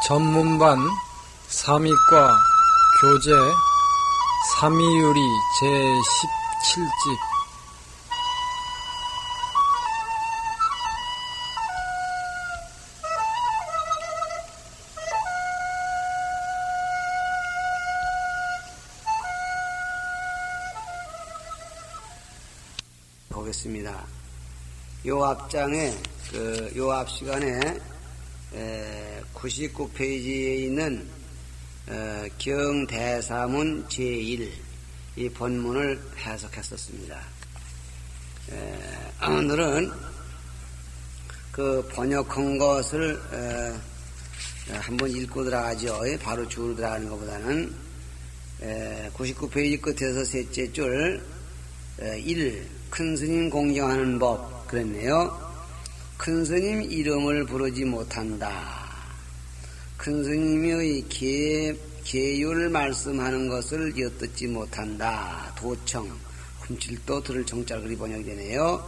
전문반 삼위과 교재 삼위유리 제17집 보겠습니다. 요 앞장에 요 앞 시간에 99페이지에 있는 경대사문 제1 이 본문을 해석했었습니다. 오늘은 그 번역한 것을 한번 읽고 들어가죠. 바로 주로 들어가는 것보다는 99페이지 끝에서 셋째 줄 1. 큰 스님 공경하는 법 그랬네요. 큰 스님 이름을 부르지 못한다. 큰 스님의 계율을 말씀하는 것을 엿듣지 못한다. 도청, 훔칠도 들을 정자를 그리 번역이 되네요.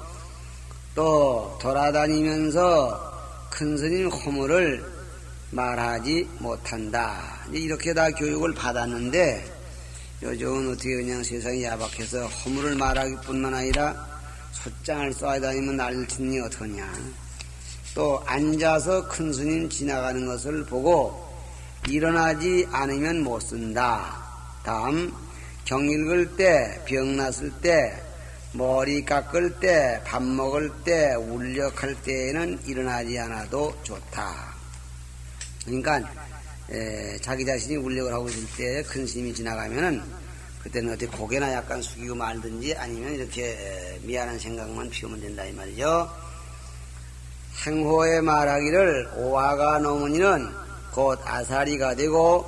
또 돌아다니면서 큰 스님 허물을 말하지 못한다. 이렇게 다 교육을 받았는데 요즘은 어떻게 그냥 세상이 야박해서 허물을 말하기 뿐만 아니라 소장을 쏴야 다니면 난리를 치니 어떡하냐. 또 앉아서 큰 스님 지나가는 것을 보고 일어나지 않으면 못 쓴다. 다음 경 읽을 때, 병 났을 때, 머리 깎을 때, 밥 먹을 때, 울력할 때에는 일어나지 않아도 좋다. 그러니까 자기 자신이 울력을 하고 있을 때 큰 스님이 지나가면은 그때는 어떻게 고개나 약간 숙이고 말든지 아니면 이렇게 미안한 생각만 피우면 된다 이 말이죠. 행호에 말하기를 5화가 넘으니는 곧 아사리가 되고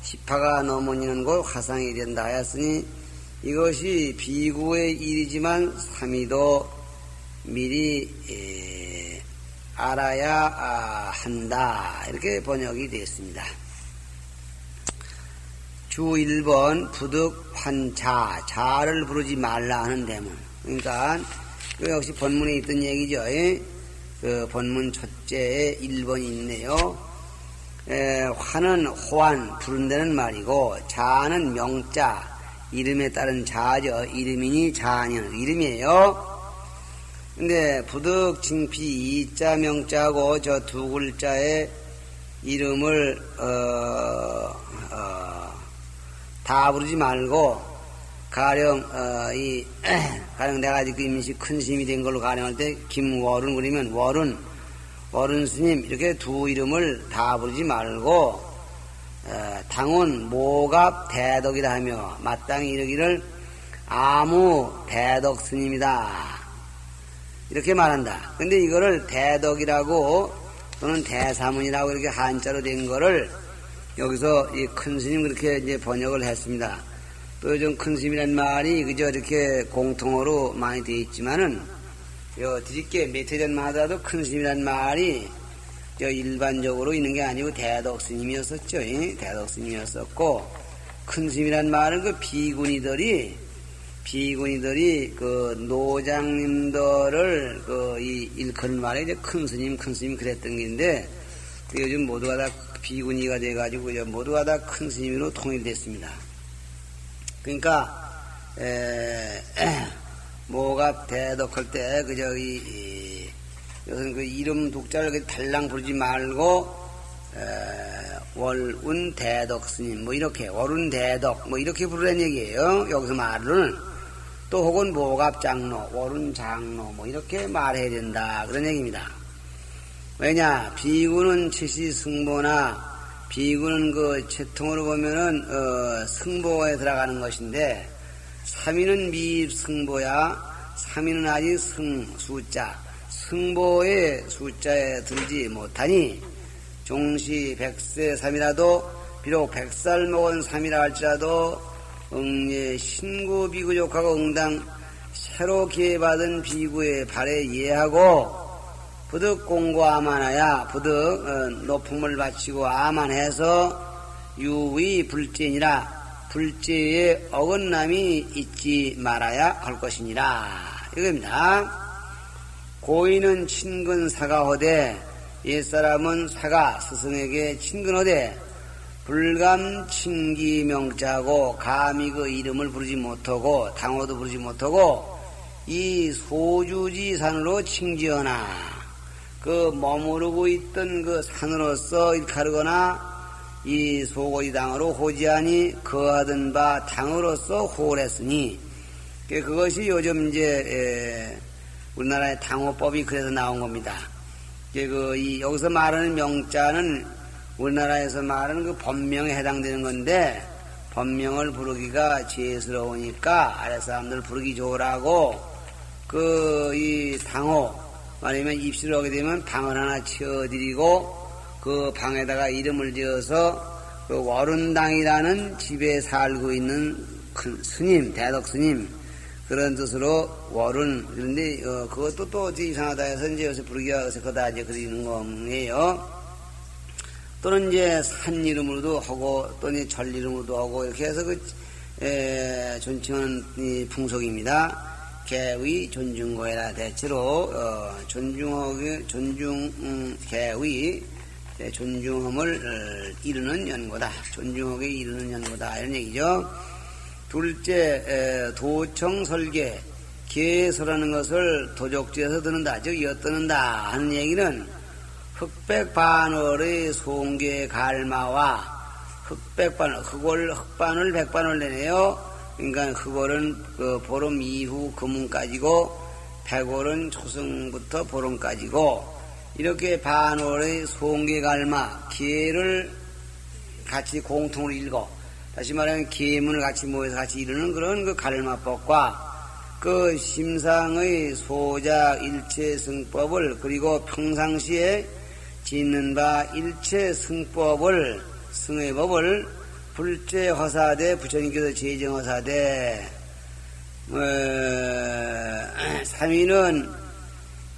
10화가 넘으니는 곧 화상이 된다 하였으니 이것이 비구의 일이지만 삼위도 미리 알아야 한다. 이렇게 번역이 되었습니다. 주 1번 부득 환자, 자를 부르지 말라 하는 대문. 그러니까 그 역시 본문에 있던 얘기죠. 그 본문 첫째에 1번이 있네요. 화는 호환, 부른 데는 말이고 자는 명자, 이름에 따른 자죠. 이름이니 자아니는 이름이에요. 근데 부득 징피 이자 명자고 저 두 글자의 이름을 다 부르지 말고 가령 가령 내가 지금 임시 큰 스님이 된 걸로 가령할 때 김월운 그러면 월운 스님 이렇게 두 이름을 다 부르지 말고 당운 모갑 대덕이라 하며 마땅히 이르기를 아무 대덕 스님이다. 이렇게 말한다. 근데 이거를 대덕이라고 또는 대사문이라고 이렇게 한자로 된 거를 여기서 이 큰 스님 그렇게 이제 번역을 했습니다. 또 요즘 큰 스님이란 말이 그저 이렇게 공통어로 많이 되어 있지만은 드릴게 몇 해 전만 하더라도 큰 스님이란 말이 일반적으로 있는 게 아니고 대덕 스님이었었죠. 대덕 스님이었었고 큰 스님이란 말은 그 비구니들이 그 노장님들을 일컫는 말에 이제 큰 스님 그랬던 게인데 요즘 모두가 다 비구니가 돼가지고 모두가 다 큰 스님으로 통일됐습니다. 그러니까 모가 대덕할 때 여기서는 그 이름 독자를 달랑 부르지 말고 월운 대덕 스님 이렇게 월운 대덕 이렇게 부르라는 얘기예요. 여기서 말은 또 혹은 모갑 장로, 월운 장로 이렇게 말해야 된다 그런 얘기입니다. 왜냐 비구는 칠시 승보나 비구는 그 채통으로 보면은 승보에 들어가는 것인데 삼위는 미승보야. 삼위는 아직 숫자 승보의 숫자에 들지 못하니 종시 100세 삼이라도 비록 100살 먹은 삼이라 할지라도 응예 신구 비구족하고 응당 새로 기회받은 비구의 발에 예하고 부득 공고 아만하야 부득 높음을 바치고 아만해서 유의 불제니라 불제의 어긋남이 있지 말아야 할 것이니라 이겁니다. 고인은 친근 사가호되 옛사람은 사가 스승에게 친근하되 불감 친기명자고 감히 그 이름을 부르지 못하고 당호도 부르지 못하고 이 소주지산으로 칭지어나 그 머무르고 있던 그 산으로서 일카르거나 이 소고지당으로 호지하니 거하던 바 당으로서 호랬으니 그것이 요즘 이제 우리나라의 당호법이 그래서 나온 겁니다. 여기서 말하는 명자는 우리나라에서 말하는 그 법명에 해당되는 건데 법명을 부르기가 죄스러우니까 아래 사람들 부르기 좋으라고 이 당호 말하면 입시를 하게 되면 방을 하나 치어드리고 그 방에다가 이름을 지어서 그 월운당이라는 집에 살고 있는 큰 스님, 대덕 스님 그런 뜻으로 월운 그런데 그것도 또 이상하다 해서 이제 여기서 부르기가 어색하다 이제 그리는 거예요. 또는 이제 산 이름으로도 하고 또는 절 이름으로도 하고 이렇게 해서 존칭하는 이 풍속입니다. 개의 존중고해라 대체로 개의 존중함을 이루는 연고다. 존중하게 이루는 연고다. 이런 얘기죠. 둘째, 도청설계, 계서라는 것을 도적지에서 듣는다. 즉, 엿듣는다. 하는 얘기는 흑백반월의 송계 갈마와 흑백반월, 흑반을 백반을 내네요. 그러니까 흑월은 보름 이후 금운까지고 백월은 초승부터 보름까지고 이렇게 반월의 송계갈마 기를 같이 공통으로 읽어 다시 말하면 기문을 같이 모여서 같이 이루는 그런 그 갈마법과 그 심상의 소작 일체승법을 그리고 평상시에 짓는 바 일체승법을 승회법을 불제허사대 부처님께서 제정허사대 삼위는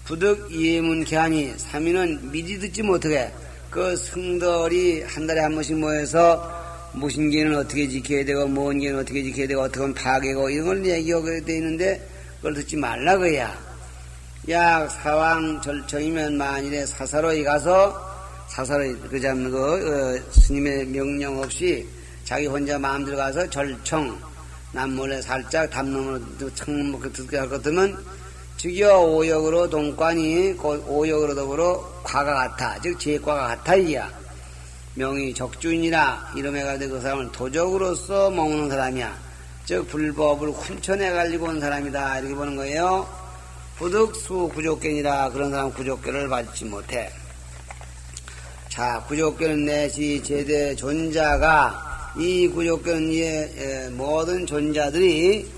부득 예문케하니 삼위는 미리 듣지 못하게 그 승들이 한 달에 한 번씩 모여서 무슨 계는 어떻게 지켜야 되고 뭔 계는 어떻게 지켜야 되고 어떻게 하면 파괴고 이런 걸 얘기하게 돼 있는데 그걸 듣지 말라 그야. 약 사왕 절청이면 만일에 사사로이 가서 사사로이 스님의 명령 없이 자기 혼자 마음대로 가서 절청 남몰래 살짝 담론으로 청먹게 듣게 할 것 같으면 즉여 오역으로 동관이 오역으로 더불어 과가 같아 즉 제과가 같아 이야. 명의 적주인이라 이름해가지고 그 사람을 도적으로서 먹는 사람이야. 즉 불법을 훔쳐내가지고 온 사람이다 이렇게 보는 거예요. 부득수 구족견이라 그런 사람 구족견을 받지 못해. 자, 구족견은 내시 제대 존자가 이 구족견의 모든 존자들이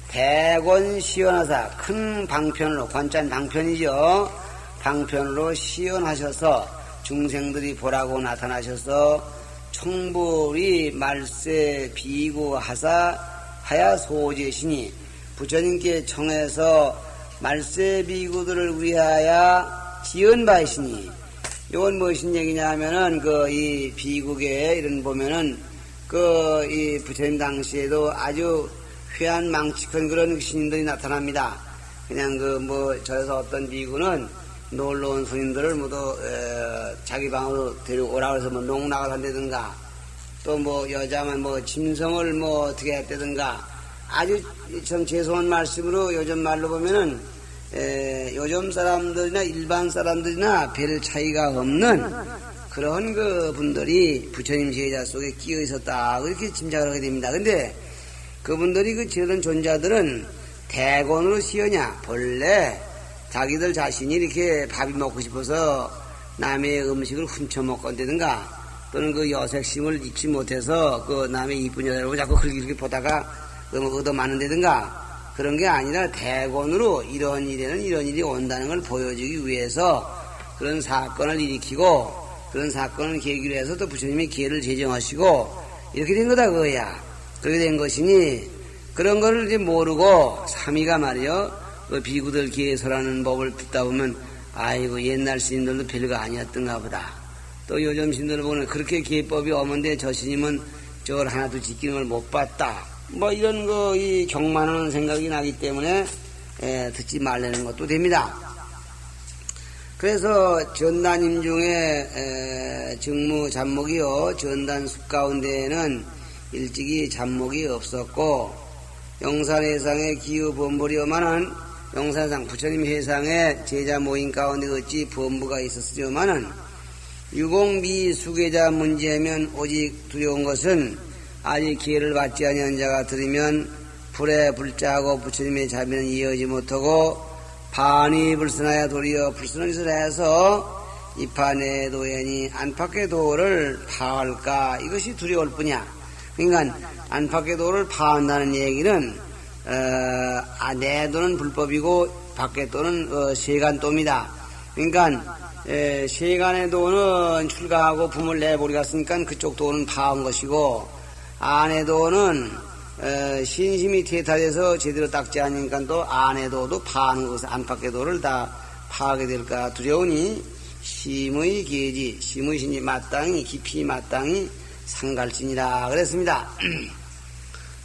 대권 시연하사 큰 방편으로 관짠 방편이죠. 방편으로 시연하셔서 중생들이 보라고 나타나셔서 청불이 말세 비구하사 하야 소제시니 부처님께 청해서 말세 비구들을 위하여 지은 바이시니 이건 무슨 얘기냐 하면은 이 비국에 이런 보면은 이 부처님 당시에도 아주 회한 망측한 그런 신인들이 나타납니다. 그냥 저에서 어떤 비구는 놀러 온 손님들을 모두 자기 방으로 데려오라고 해서 농락을 한다든가 또 여자만 짐승을 어떻게 했다든가 아주 참 죄송한 말씀으로 요즘 말로 보면은 요즘 사람들이나 일반 사람들이나 별 차이가 없는 그런 분들이 부처님 제자 속에 끼어 있었다 그렇게 짐작을 하게 됩니다. 근데 그분들이 저런 존자들은 대권으로 시여냐 본래 자기들 자신이 이렇게 밥이 먹고 싶어서 남의 음식을 훔쳐 먹건다든가 또는 여색심을 잊지 못해서 남의 이쁜 여자를 자꾸 그렇게 보다가 얻어맞는다든가 그런 게 아니라 대권으로 이런 일에는 이런 일이 온다는 걸 보여주기 위해서 그런 사건을 일으키고 그런 사건을 계기로 해서 또 부처님이 기회를 제정하시고 이렇게 된 거다 그거야. 그렇게 된 것이니 그런 거를 이제 모르고 삼위가 말이요 비구들 기회서라는 법을 듣다 보면 아이고 옛날 스님들도 별거 아니었던가 보다. 또 요즘 스님들을 보면 그렇게 기회법이 없는데 저 스님은 저걸 하나도 지키는 걸 못 봤다. 이런 이 경만하는 생각이 나기 때문에 듣지 말라는 것도 됩니다. 그래서 전단임 중에 정무 잡목이요 전단 숲 가운데에는 일찍이 잡목이 없었고 영산회상의 기후 범벌이오만은 영산상 부처님 회상의 제자 모임 가운데 어찌 범부가 있었으려마는 유공비 수계자 문제면 오직 두려운 것은 아직 기회를 받지 아니한 자가 들으면 불에 불자하고 부처님의 자비는 이어지 못하고 반이 불선하여 도리어 불선을 해서 이판의 도연이 안팎의 도를 파할까 이것이 두려울 뿐이야. 그러니까 안팎의 도를 파한다는 얘기는 내 도는 불법이고 밖의 도는 세간도입니다. 그러니까 세간의 도는 출가하고 품을 내버리갔으니까 그쪽 도는 파한 것이고 안의 도는 신심이 퇴탈해서 제대로 닦지 않으니까 또 안의 도도 파하는 것을 안팎의 도를 다 파하게 될까 두려우니 심의 계지 심의 신이 마땅히 깊이 마땅히 상갈진이라 그랬습니다.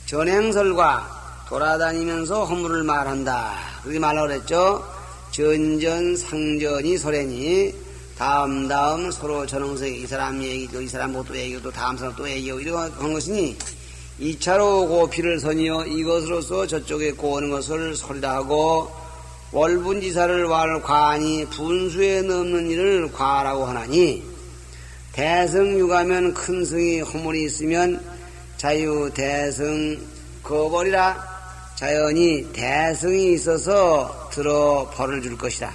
전행설과 돌아다니면서 허물을 말한다 그렇게 말하고 그랬죠. 전전 상전이 설해니 다음 서로 전홍석 이 사람 얘기도 이 사람 또 얘기고 또 다음 사람 또 얘기고 이런 한 것이니 2차로 고피를 선이여 이것으로서 저쪽에 고오는 것을 설이라 하고 월분지사를 관이 분수에 넘는 일을 과라고 하나니 대성유가면 큰 성이 허물이 있으면 자유 대성 거버리라 자연이 대성이 있어서 들어 벌을 줄 것이다.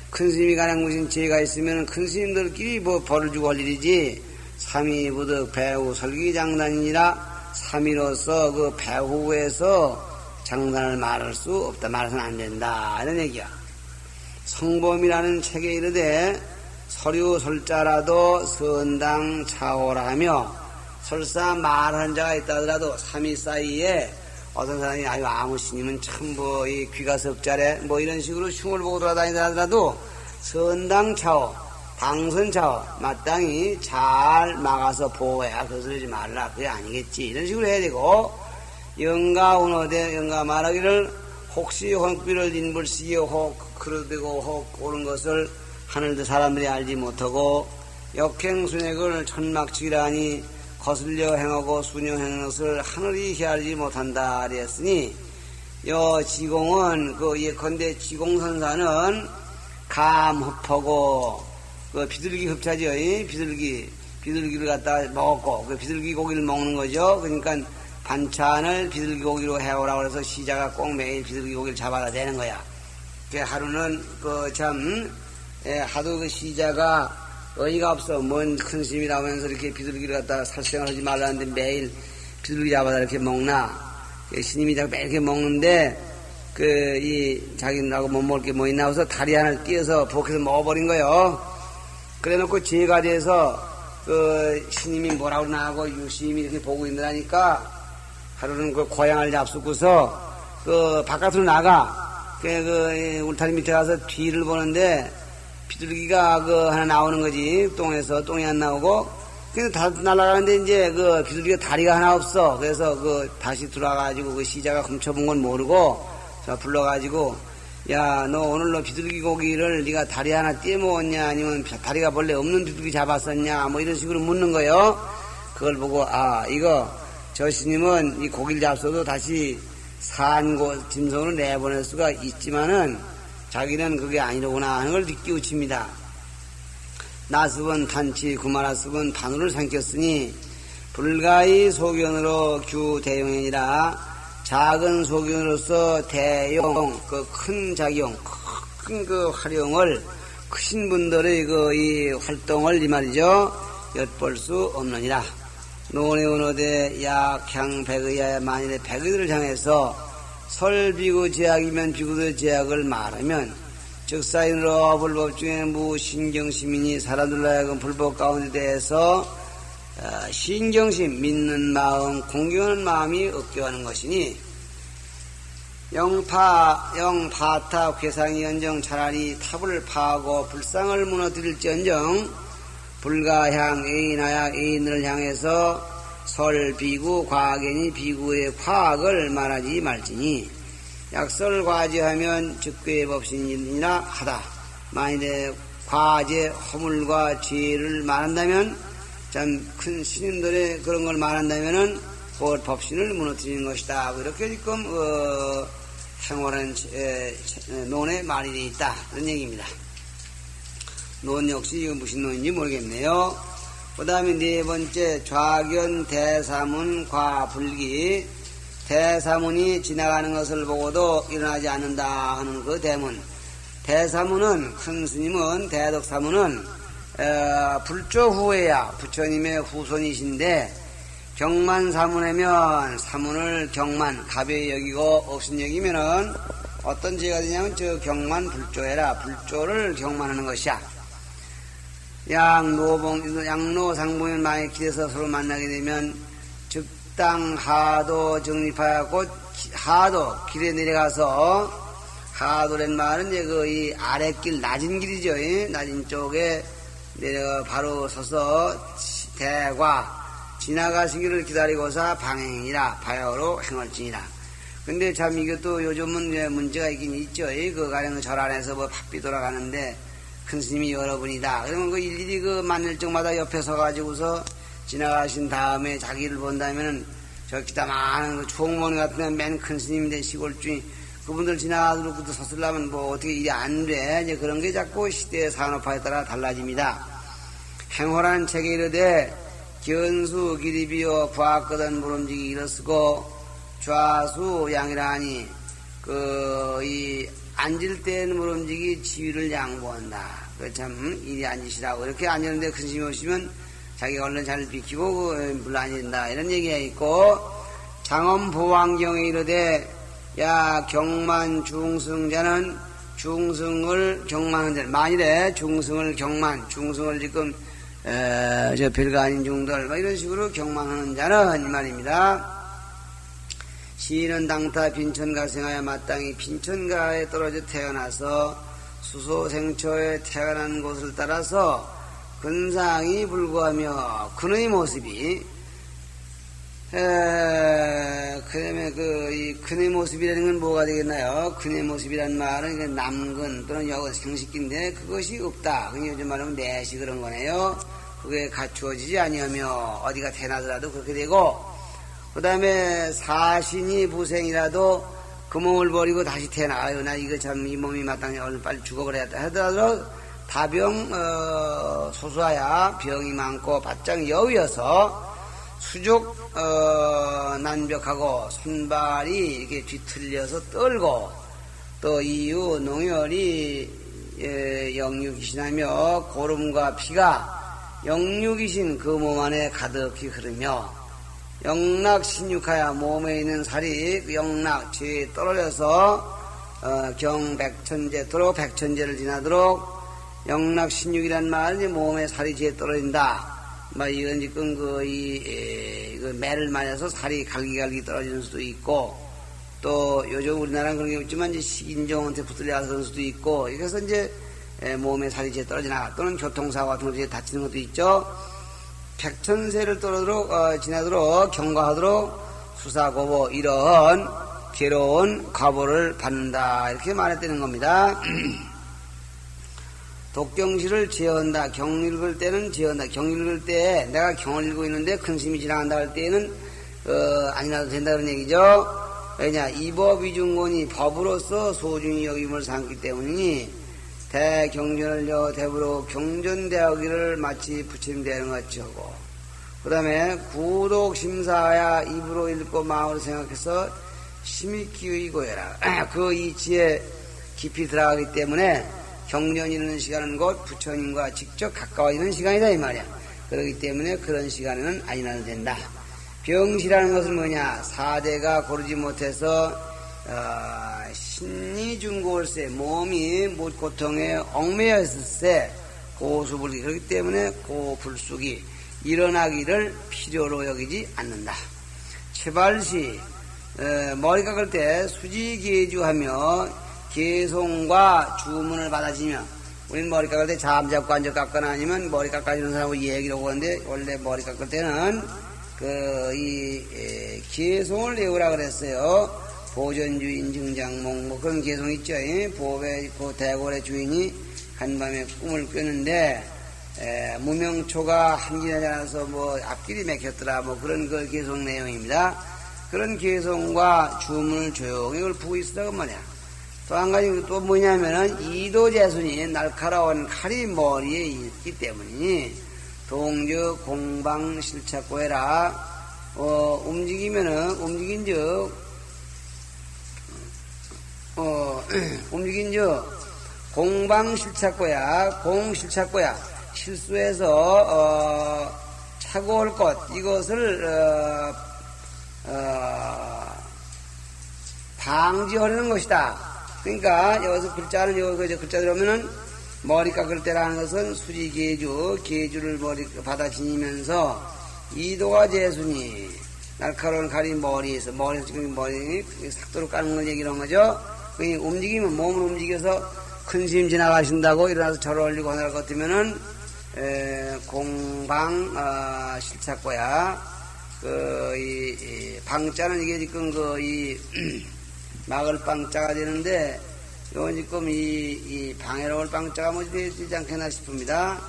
큰 스님이 가는 곳인 죄가 있으면 큰 스님들끼리 벌을 주고 할 일이지 삼위부득 배후 설기장단이니라 삼위로서 그 배후에서 장단을 말할 수 없다. 말해서는 안 된다. 이런 얘기야. 성범이라는 책에 이르되 서류 설자라도 선당 차오라 하며 설사 말하는 자가 있다 하더라도 삼위 사이에 어떤 사람이 아무 스님은 참 이 귀가 석자래 이런 식으로 흉을 보고 돌아다니다 하더라도 선당 차오 당선 차오 마땅히 잘 막아서 보호해야 거스르지 말라 그게 아니겠지 이런 식으로 해야 되고 영가 운어대 영가 말하기를 혹시 홍비를 인불시에 혹 그러되고 혹 옳은 것을 하늘도 사람들이 알지 못하고 역행순액을 천막치기라 하니 거슬려 행하고 순영 행하는 것을 하늘이 헤아리지 못한다 그랬으니 요 지공은 예컨대 지공선사는 감흡하고 비둘기 흡차죠. 비둘기를 갖다 먹었고 그 비둘기 고기를 먹는 거죠. 그러니까 반찬을 비둘기 고기로 해오라고 해서 시자가 꼭 매일 비둘기 고기를 잡아야 되는 거야. 그 하루는 하도 그 시자가 어이가 없어. 뭔 큰 스님이라면서 이렇게 비둘기를 갖다 살생을 하지 말라는데 매일 비둘기 잡아다 이렇게 먹나. 스님이 매일 이렇게 먹는데, 자기들하고 못 먹을 게 뭐 있나 해서 다리 하나를 띄어서 부엌에서 먹어버린 거요. 그래 놓고 죄가 돼서, 스님이 뭐라고 그러나 하고 유심히 이렇게 보고 있느라니까 하루는 그 고향을 잡수고서 바깥으로 나가. 울타리 밑에 가서 뒤를 보는데 비둘기가 하나 나오는 거지. 똥에서 똥이 안 나오고. 그래서 다 날아가는데 이제 비둘기가 다리가 하나 없어. 그래서 다시 들어와가지고 시자가 훔쳐본 건 모르고 불러가지고 야, 너 오늘 너 비둘기 고기를 네가 다리 하나 떼 먹었냐 아니면 다리가 원래 없는 비둘기 잡았었냐 이런 식으로 묻는 거예요. 그걸 보고 저 스님은 이 고기를 잡숴도 다시 짐승으로 내보낼 수가 있지만은 자기는 그게 아니로구나 하는 걸 느끼우칩니다. 나습은 단치 구마라습은 반우를 삼켰으니 불가히 소견으로 규대용이니라 작은 소견으로서 대용 큰 작용 큰 활용을 크신 분들의 이 활동을 이 말이죠 엿볼 수 없느니라. 노원의 은호대 약향 백의야 만일에 백의들을 향해서 설비구 제약이면 비구들의 제약을 말하면 즉사인으로 불법 중에 무신경심이니 사람들로 하여금 불법 가운데 대해서 신경심 믿는 마음 공경하는 마음이 없게하는 것이니 영파타 괴상이 연정 차라리 탑을 파하고 불상을 무너뜨릴지언정 불가향 애인하야 애인을 향해서 설비구 과학이니 비구의 과학을 말하지 말지니 약설과지하면 즉괴법신이라 하다. 만일에 과제, 허물과 죄를 말한다면, 참 큰 스님들의 그런 걸 말한다면은, 그 법신을 무너뜨리는 것이다. 이렇게 지금, 행월한 논의 말이 되어 있다. 그런 얘기입니다. 논 역시 이거 무슨 논인지 모르겠네요. 그 다음에 네 번째, 좌견 대사문 과불기. 대사문이 지나가는 것을 보고도 일어나지 않는다 하는 그 대문. 대사문은, 큰 스님은, 대덕사문은, 불조 후에야 부처님의 후손이신데, 경만사문이면 사문을 경만, 가벼이 여기고 억신 여기면은 어떤 죄가 되냐면 저 경만 불조해라. 불조를 경만하는 것이야. 양로 상봉이 많이 길에서 서로 만나게 되면 즉당 하도 정립하고 하도 길에 내려가서 하도란 말은 이제 이 아랫길 낮은 길이죠. 낮은 쪽에 내려 바로 서서 대과 지나가시기를 기다리고서 방행이라 바야흐로 행할지니라. 근데 참 이것도 요즘은 문제가 있긴 있죠. 그 가령 절 안에서 뭐 바삐 돌아가는데 큰 스님이 여러분이다. 그러면 그 일일이 그 만날 적마다 옆에 서가지고서 지나가신 다음에 자기를 본다면은 저 기다만한 그 총무원 같은 맨 큰 스님인데 시골주인 그분들 지나가도록 섰으려면 뭐 어떻게 일이 안 돼. 이제 그런 게 자꾸 시대의 산업화에 따라 달라집니다. 행호라는 책에 이르되 견수 기립이여 부하거든 물음직이 일어서고 좌수 양이라니 이 앉을 때는 물음직이 지위를 양보한다. 그 참 일이 앉으시라고 이렇게 앉았는데 큰 스님이 오시면 자기가 얼른 잘 비키고 물러 앉는다 이런 얘기가 있고 장엄보왕경에 이르되 야 경만 중승자는 중승을 경만한 자 만일에 중승을 경만 중승을 지금 저 별거 아닌 중들 이런 식으로 경망하는 자는 이 말입니다. 시인은 당타 빈천가 생하여 마땅히 빈천가에 떨어져 태어나서 수소생초에 태어난 곳을 따라서 근상이 불구하며 그의 모습이 그다음에 이 그의 모습이라는 건 뭐가 되겠나요? 그의 모습이란 말은 남근 또는 여건 생식기인데 그것이 없다. 그게 요즘 말하면 내시 그런 거네요. 그게 갖추어지지 아니하며 어디가 태어나더라도 그렇게 되고 그 다음에 사신이 부생이라도 그 몸을 버리고 다시 태어나. 아유 나 이거 참 이 몸이 마땅히 얼른 빨리 죽어버려야겠다 하더라도 다병 소수하야 병이 많고 바짝 여위어서 수족 난벽하고 손발이 이렇게 뒤틀려서 떨고 또 이유 농열이 영육이신하며 고름과 피가 영육이신 그 몸 안에 가득히 흐르며 영락신육하야 몸에 있는 살이 영락 죄에 떨어져서 경백천제도록 백천제를 지나도록 영락신육이란 말은 몸에 살이 죄에 떨어진다. 이건 지금 그 매를 맞아서 살이 갈기갈기 떨어지는 수도 있고, 또 요즘 우리나라는 그런 게 없지만 이제 식인종한테 붙들려서 그런 수도 있고, 그래서 이제 몸에 살이 이제 떨어지나, 또는 교통사고 같은 것에 다치는 것도 있죠. 백천세를 지나도록 경과하도록 수사고보 이런 괴로운 과보를 받는다. 이렇게 말했다는 겁니다. 독경시를 제언다. 경 읽을 때는 제언다. 경 읽을 때 내가 경을 읽고 있는데 큰 스님이 지나간다 할 때는 아니라도 된다 그런 얘기죠. 왜냐 이법위중곤이 법으로서 소중히 여김을 삼기 때문이니 대경전을 대부로 경전대하기를 마치 부처님대하는 것 같이 하고 그 다음에 구독심사야 입으로 읽고 마음으로 생각해서 심히 기울이고해라. 그 이치에 깊이 들어가기 때문에 경전이 있는 시간은 곧 부처님과 직접 가까워 있는 시간이다 이 말이야. 그렇기 때문에 그런 시간에는 아니나도 된다. 병시라는 것은 뭐냐? 사대가 고르지 못해서 신이중골세 몸이 고통에 얽매여 있을세 고수불기 그렇기 때문에 고불숙이 일어나기를 필요로 여기지 않는다. 채발시 머리 깎을 때 수지계주하며 개송과 주문을 받아지며 우리는 머리 깎을 때 잠잡고 앉아 깎거나 아니면 머리 깎아주는 사람하고 얘기를 하는데 원래 머리 깎을 때는 개송을 내우라 그랬어요. 보전주인 증장목 뭐 그런 개송 있죠. 보배 그 대궐의 주인이 간밤에 꿈을 꿨는데 무명초가 한길에 나서 뭐 앞길이 막혔더라 뭐 그런 그 개송 내용입니다. 그런 개송과 주문을 조용히 그걸 보고 있었다고 말이야. 또 한 가지 또 뭐냐면은 이도재순이 날카로운 칼이 머리에 있기 때문이니 동저 공방 실착고해라. 움직인즉 공방 실착고야, 공 실착고야. 실수해서 차고 올 것 이것을 방지하려는 것이다. 그러니까 여기서 글자는 여기 글자 들어오면은 머리 깎을 때라는 것은 수리계주, 계주를 머리 받아 지니면서 이도가 재순이 날카로운 칼이 머리에서 지금 머리 삭도로 까는 걸 얘기하는 거죠. 움직이면 몸을 움직여서 큰 스님 지나가신다고 일어나서 절 올리고 하는 것 같으면은 공방 실착고야. 이 방자는 이게 지금 막을 방자가 되는데 이건 지금 이 방해로 올 방자가 뭐 되지 않겠나 싶습니다.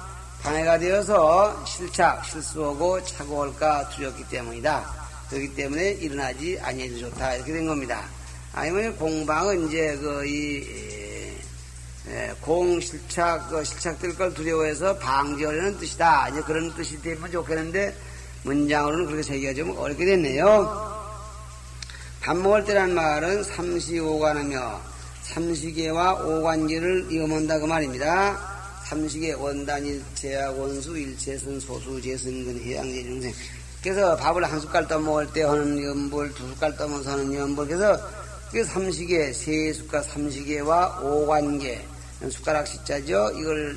방해가 되어서 실수하고 차고 올까 두렵기 때문이다. 그렇기 때문에 일어나지 아니해도 좋다. 이렇게 된 겁니다. 아니면 공방은 이제 실착될 걸 두려워해서 방지하려는 뜻이다. 이제 그런 뜻이 되면 좋겠는데 문장으로는 그렇게 새기가 좀 어렵게 됐네요. 밥 먹을 때란 말은 삼시오관하며 삼시계와 오관계를 이어먼다 그 말입니다. 삼시계 원단일체와 원수 일체선 소수 재선근 해양제 중생. 그래서 밥을 한 숟갈 떠먹을 때 하는 연불, 두 숟갈 떠먹어서 하는 연불. 그래서 그 삼시계, 세 숟갈 삼시계와 오관계 숟가락 시자죠. 이걸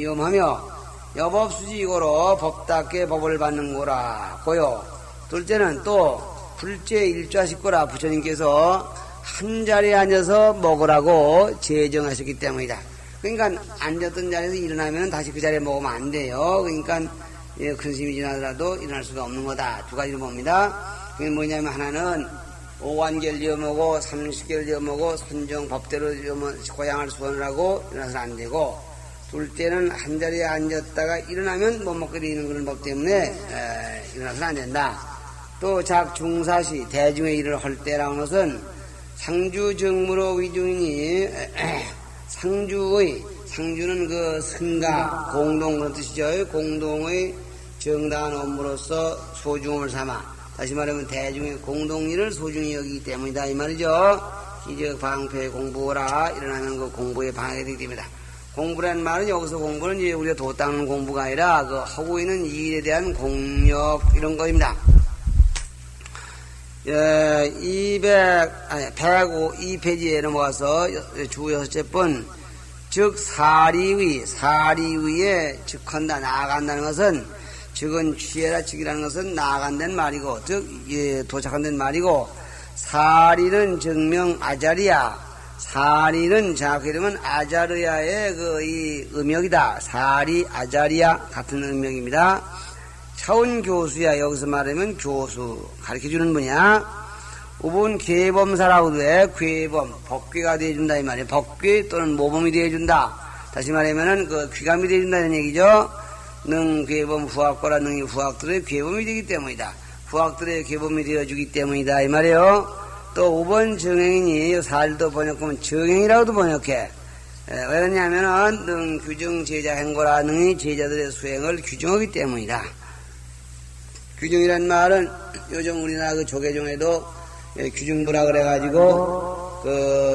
엄하며 여법수지고로 법답게 법을 받는 거라 고요. 둘째는 또 불제 일좌식고라. 부처님께서 한 자리에 앉아서 먹으라고 제정하셨기 때문이다. 그러니까 앉았던 자리에서 일어나면 다시 그 자리에 먹으면 안 돼요. 그러니까 큰 스님이 지나더라도 일어날 수가 없는 거다. 두 가지로 봅니다. 그게 뭐냐면 하나는 오관계를 이어먹고 삼식계를 이어먹고 선정 법대로 고향을 수원하고 일어나서는 안 되고, 둘째는 한 자리에 앉았다가 일어나면 못 먹게 되는 그런 법 때문에 일어나서는 안 된다. 또 작중사시 대중의 일을 할 때라는 것은 상주정무로 위중이니 상주는 그 승가 공동 그런 뜻이죠. 공동의 정당한 업무로서 소중함을 삼아, 다시 말하면 대중의 공동일을 소중히 여기기 때문이다 이 말이죠. 기적 방패 공부라. 일어나면 그 공부에 방해가 되기 때문이다. 공부라는 말은 여기서 공부는 이제 우리가 도 닦는 공부가 아니라 그 하고 있는 일에 대한 공력 이런 거입니다. 102페이지에 넘어가서 주 6째 즉 사리위에 즉한다 나아간다는 것은, 즉은 취해라 즉이라는 것은 나아간다는 말이고, 즉 도착한다는 말이고, 사리는 증명 아자리야. 사리는 정확히 이르면 아자르야의 이 음역이다. 사리 아자리야 같은 음역입니다. 차원 교수야. 여기서 말하면 교수 가르쳐주는 분이야. 우분 괴범사라고 돼. 괴범 법괴가 되어준다 이 말이에요. 법괴 또는 모범이 되어준다. 다시 말하면은 그 귀감이 되어준다는 얘기죠. 능 괴범 후학거라. 능이 후학들의 괴범이 되기 때문이다. 후학들의 괴범이 되어주기 때문이다 이 말이에요. 또 5번 정행이니 살도 번역하면 정행이라고도 번역해. 왜 그러냐면은 능 규정 제자 행고라. 능이 제자들의 수행을 규정하기 때문이다. 규정이란 말은 요즘 우리나라 그 조계종에도 규정부라 그래가지고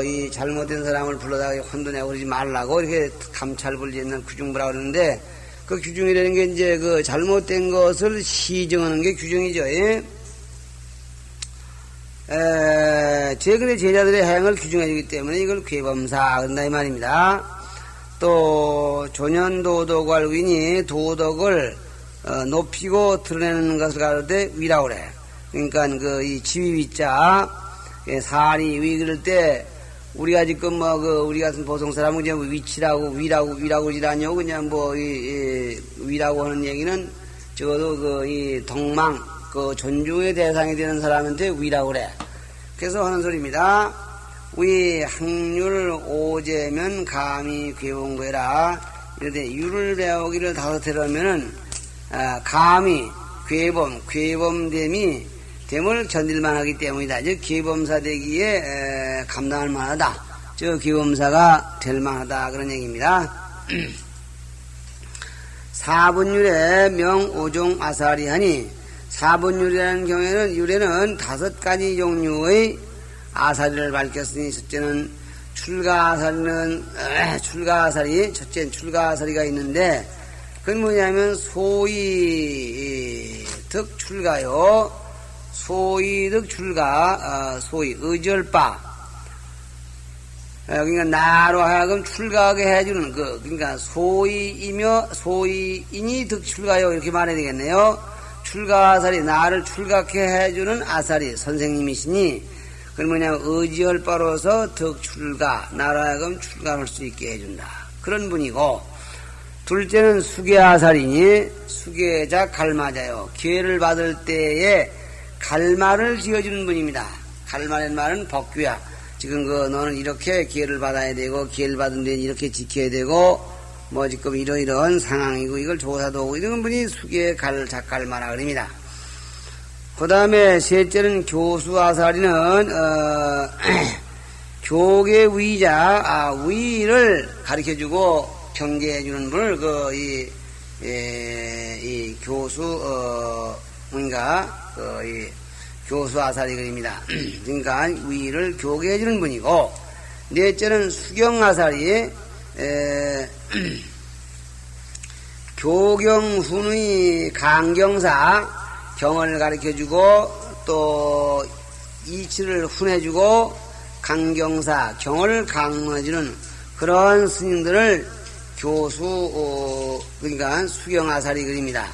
이 잘못된 사람을 불러다가 혼돈내고 그러지 말라고 이렇게 감찰부를 짓는 규정부라 그러는데, 그 규정이라는 게 이제 그 잘못된 것을 시정하는 게 규정이죠. 제글의 제자들의 행을 규정해주기 때문에 이걸 괴범사 그런다 이 말입니다. 또 조년도덕을위니 도덕을 높이고 드러내는 것을 가르되 위라고 그래. 그러니까 이 지위위자 사리 위 그럴 때 우리가 지금 우리 같은 보통 사람은 그냥 위치라고 위라고 지라냐고 그냥 위라고 하는 얘기는 적어도 이 동망 존중의 대상이 되는 사람한테 위라고 그래. 그래서 하는 소리입니다. 위 학률 오제면 감히 괴본거라. 이런데 유를 배우기를 5회 하면은 감히 괴범됨이 됨을 견딜만 하기 때문이다. 즉 괴범사 되기에 감당할 만하다. 즉 괴범사가 될 만하다. 그런 얘기입니다. 사분율의 명오종 아사리하니 사분율이라는 경우에는 율에는 5가지 종류의 아사리를 밝혔으니 첫째는 출가아사리 첫째는 출가아사리가 있는데 그건 뭐냐면 소위득 출가요. 소위득 출가 소위 의절바 그러니까 나로 하여금 출가하게 해주는 그러니까 소위인이 득 출가요 이렇게 말해야 되겠네요. 출가아사리 나를 출가케 해주는 아사리 선생님이시니 그건 뭐냐면 의지열바로서 득 출가 나로 하여금 출가할 수 있게 해준다. 그런 분이고 둘째는 수계아사리니 수계자 갈마자요. 기회를 받을 때에 갈마를 지어주는 분입니다. 갈마라는 말은 법규야. 지금 너는 이렇게 기회를 받아야 되고 기회를 받은 데는 이렇게 지켜야 되고 뭐 지금 이러이러한 상황이고 이걸 조사도 하고 이런 분이 수계 작갈마라 그럽니다. 그 다음에 셋째는 교수아사리는 교계 위자 위를 가르쳐주고 경계해주는 분을 이 교수 뭔가 이 교수아사리 그립니다. 그러니까 위를 교계해주는 분이고 넷째는 수경아사리 교경훈의 강경사 경을 가르쳐주고 또 이치를 훈해주고 강경사 경을 강론해주는 그런 스님들을 교수 그러니까 수경아사리 그립니다.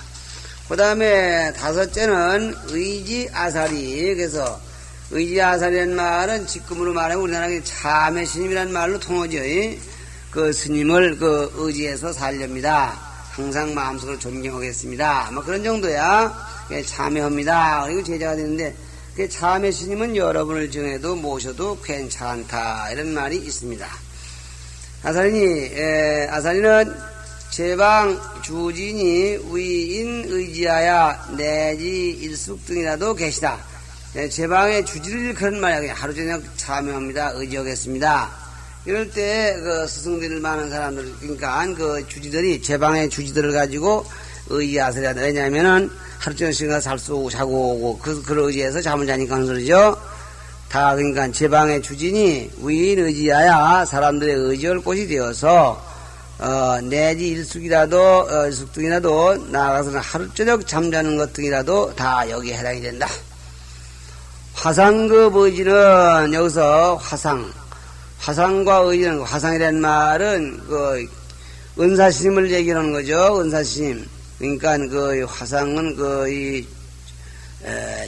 그 다음에 5째는 의지아사리. 그래서 의지아사리라는 말은 지금으로 말하면 우리나라에 참회스님이라는 말로 통하죠. 그 스님을 의지해서 살렵니다. 항상 마음속으로 존경하겠습니다. 뭐 그런 정도야 참회합니다. 그리고 제자가 되는데 참회스님은 여러분을 정해도 모셔도 괜찮다 이런 말이 있습니다. 아사리는 제방 주진이 위인 의지하야 내지 일숙 등이라도 계시다. 제방의 주지를 그런 말이야. 그냥 하루 저녁 참여합니다. 의지하겠습니다. 이럴 때 스승들 많은 사람들 그러니까 주지들이 제방의 주지들을 가지고 의지하세요. 왜냐하면은 하루 저녁 살 수 자고 오고 그걸 의지해서 잠을 자니까 하는 소리죠. 다 그러니까 제방의 주진이 위인 의지하야 사람들의 의지할 곳이 되어서 내지 일숙 등이라도 나아가서는 하루 저녁 잠자는 것 등이라도 다 여기에 해당이 된다. 화상급 의지는 여기서 화상과 의지는 화상이라는 말은 은사스님을 얘기하는 거죠. 은사스님. 그러니까 화상은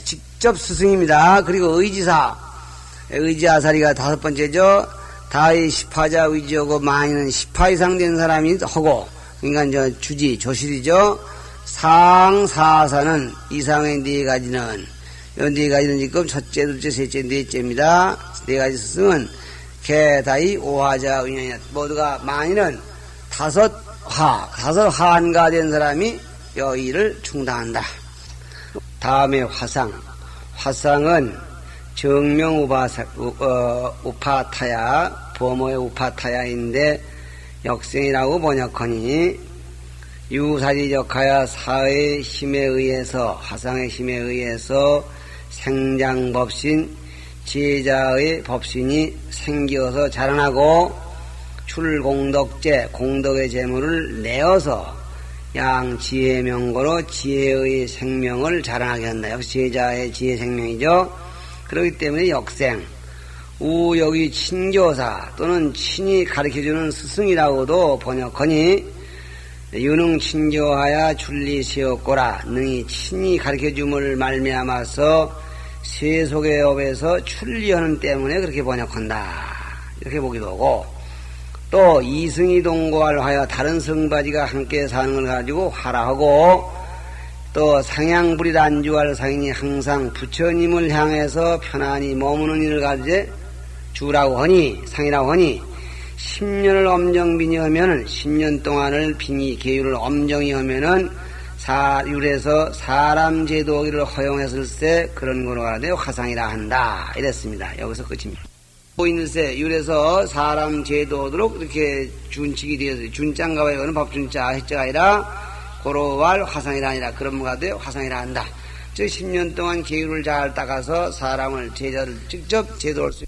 직접 스승입니다. 그리고 의지아사리가 5번째죠. 다의 10하자 위지하고 많이는 10하 이상 된 사람이 하고 그러니까 조실이죠. 상사사는 이상의 4가지는 이 4가지는 지금 첫째, 둘째, 셋째, 넷째입니다. 4가지 스승은 개다의 5하자 위냐냐 모두가 많이는 5하한가 된 사람이 이 일을 충당한다. 다음에 화상은 정명 우파타야, 범어의 우파타야인데 역생이라고 번역하니 유사지적하여 사의 힘에 의해서, 화상의 힘에 의해서 생장법신, 제자의 법신이 생겨서 자라나고 출공덕제, 공덕의 재물을 내어서 양지혜명고로 지혜의 생명을 자라나게 한다. 역시 제자의 지혜 생명이죠. 그렇기 때문에 역생, 여기 친교사 또는 친히 가르쳐주는 스승이라고도 번역하니 유능 친교하야 출리시었고라 능히 친히 가르쳐줌을 말미암아서 세속의 업에서 출리하는 때문에 그렇게 번역한다. 이렇게 보기도 하고 또 이승이 동거하여 다른 성바지가 함께 사는 걸 가지고 하라하고 또 상향불일 안주할 상인이 항상 부처님을 향해서 편안히 머무는 일을 가지고 주라고 하니 상이라고 하니 10년을 엄정빈이 하면은 10년 동안을 빈이 계율을 엄정히 하면은 율에서 사람 제도하기를 허용했을 때 그런 거로 가되 화상이라 한다 이랬습니다. 여기서 끝입니다. 보이는세 율에서 사람 제도하도록 이렇게 준칙이 되어서 준자인가봐요. 이거는 법준자 해자가 아니라 고로왈 화상이라 아니라 그런 거가 돼 화상이라 한다. 즉 10년 동안 계율을 잘 닦아서 사람을 제자를 직접 제도할 수